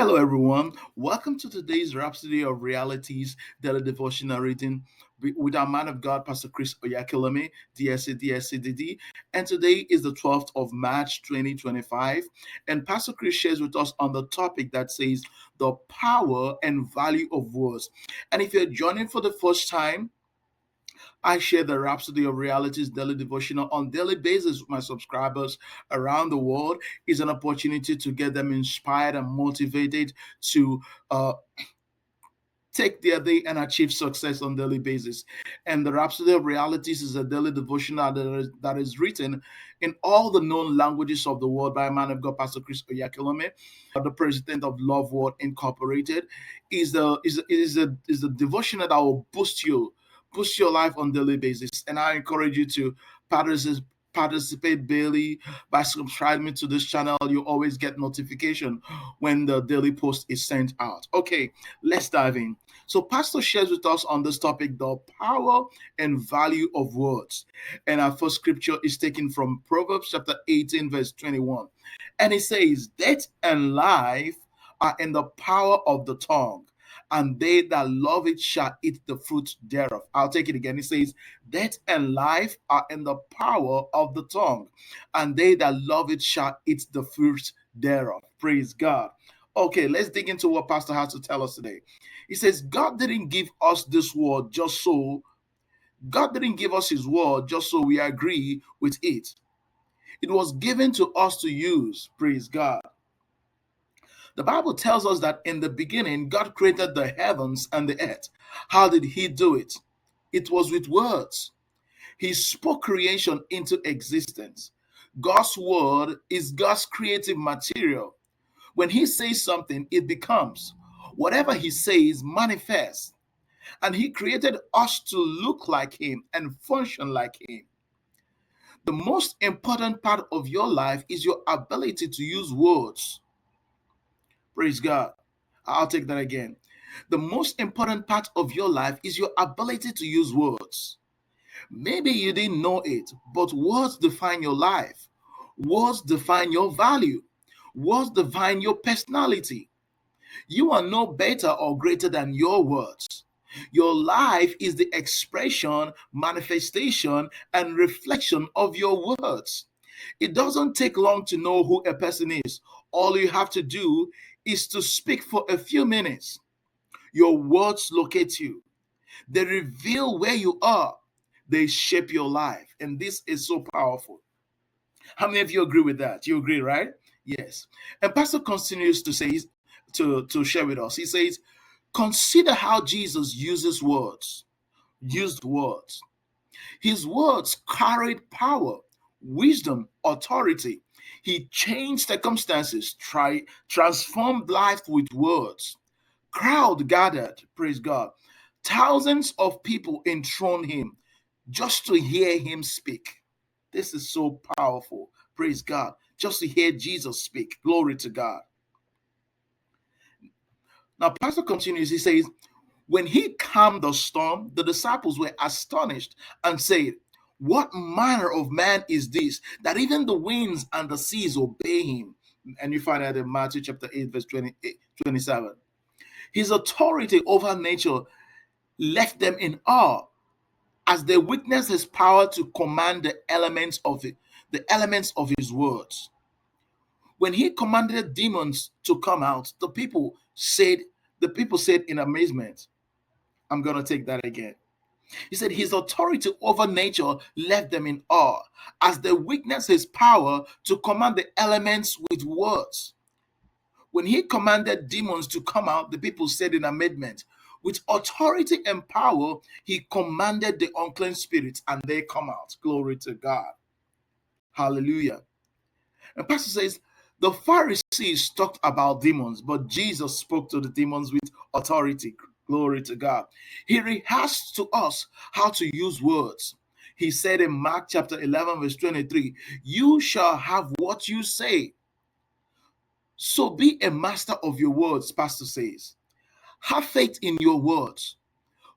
Hello, everyone. Welcome to today's Rhapsody of Realities daily devotional reading with our man of God, Pastor Chris Oyakhilome, DSC, DSCDD. And today is the 12th of March, 2025. And Pastor Chris shares with us on the topic that says the power and value of words. And if you're joining for the first time, I share the Rhapsody of Realities daily devotional on daily basis with my subscribers around the world. Is an opportunity to get them inspired and motivated to uh, take their day and achieve success on daily basis. And the Rhapsody of Realities is a daily devotional that is written in all the known languages of the world by a man of God, Pastor Chris Oyakhilome, the president of Love World Incorporated. Is a devotional that will boost your life on daily basis. And I encourage you to participate daily by subscribing to this channel. You always get notification when the daily post is sent out. Okay, let's dive in. So, Pastor shares with us on this topic the power and value of words. And our first scripture is taken from Proverbs chapter 18, verse 21. And it says, "Death and life are in the power of the tongue, and they that love it shall eat the fruit thereof." I'll take it again. It says, "Death and life are in the power of the tongue, and they that love it shall eat the fruit thereof." Praise God. Okay, let's dig into what Pastor has to tell us today. He says, God didn't give us his word just so we agree with it. It was given to us to use. Praise God. The Bible tells us that in the beginning, God created the heavens and the earth. How did he do it? It was with words. He spoke creation into existence. God's word is God's creative material. When he says something, it becomes. Whatever he says manifests. And he created us to look like him and function like him. The most important part of your life is your ability to use words. Praise God. I'll take that again. The most important part of your life is your ability to use words. Maybe you didn't know it, but words define your life. Words define your value. Words define your personality. You are no better or greater than your words. Your life is the expression, manifestation, and reflection of your words. It doesn't take long to know who a person is. All you have to do is to speak for a few minutes. Your words locate you, they reveal where you are, they shape your life. And this is so powerful. How many of you agree with that? You agree, right? Yes. And Pastor continues to say, to share with us. He says, consider how Jesus used words. His words carried power, wisdom, authority. He changed circumstances, transformed life with words. Crowd gathered, praise God. Thousands of people enthroned him just to hear him speak. This is so powerful. Praise God. Just to hear Jesus speak. Glory to God. Now, Pastor continues, he says, when he calmed the storm, the disciples were astonished and said, "What manner of man is this, that even the winds and the seas obey him?" And you find that in Matthew chapter 8, verse 27. His authority over nature left them in awe as they witnessed his power to command the elements of his words. When he commanded demons to come out, the people said in amazement, I'm going to take that again. He said his authority over nature left them in awe as they witnessed his power to command the elements with words. When he commanded demons to come out, the people said in amazement, with authority and power, he commanded the unclean spirits and they come out. Glory to God. Hallelujah. And Pastor says, the Pharisees talked about demons, but Jesus spoke to the demons with authority. Glory to God. He rehearsed to us how to use words. He said in Mark chapter 11, verse 23, "You shall have what you say." So be a master of your words, Pastor says. Have faith in your words.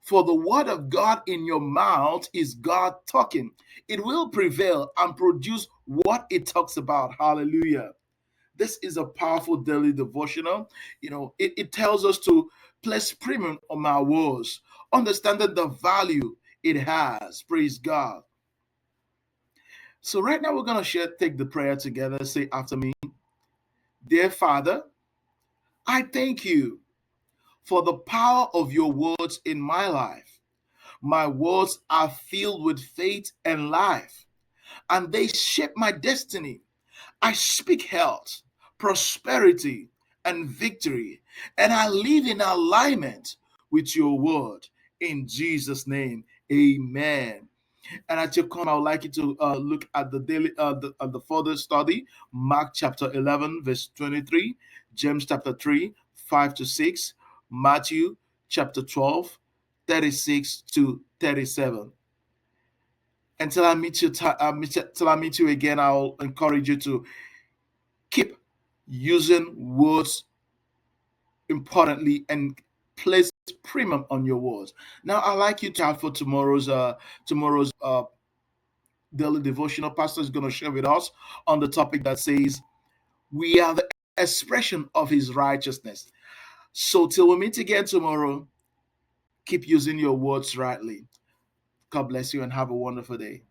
For the word of God in your mouth is God talking. It will prevail and produce what it talks about. Hallelujah. This is a powerful daily devotional. It tells us to place premium on our words, understanding the value it has. Praise God. So right now we're gonna take the prayer together. Say after me, dear Father, I thank you for the power of your words in my life. My words are filled with faith and life, and they shape my destiny. I speak health, prosperity, and victory, and I live in alignment with your word. In Jesus' name, amen. And at your comment, I would like you to look at the daily, the further study, Mark chapter 11, verse 23, James chapter 3, 5 to 6, Matthew chapter 12, 36 to 37. Until I meet you, till I meet you again, I'll encourage you to keep using words importantly and place premium on your words. Now, I like you to have for tomorrow's daily devotional. Pastor is going to share with us on the topic that says we are the expression of His righteousness. So till we meet again tomorrow, keep using your words rightly. God bless you and have a wonderful day.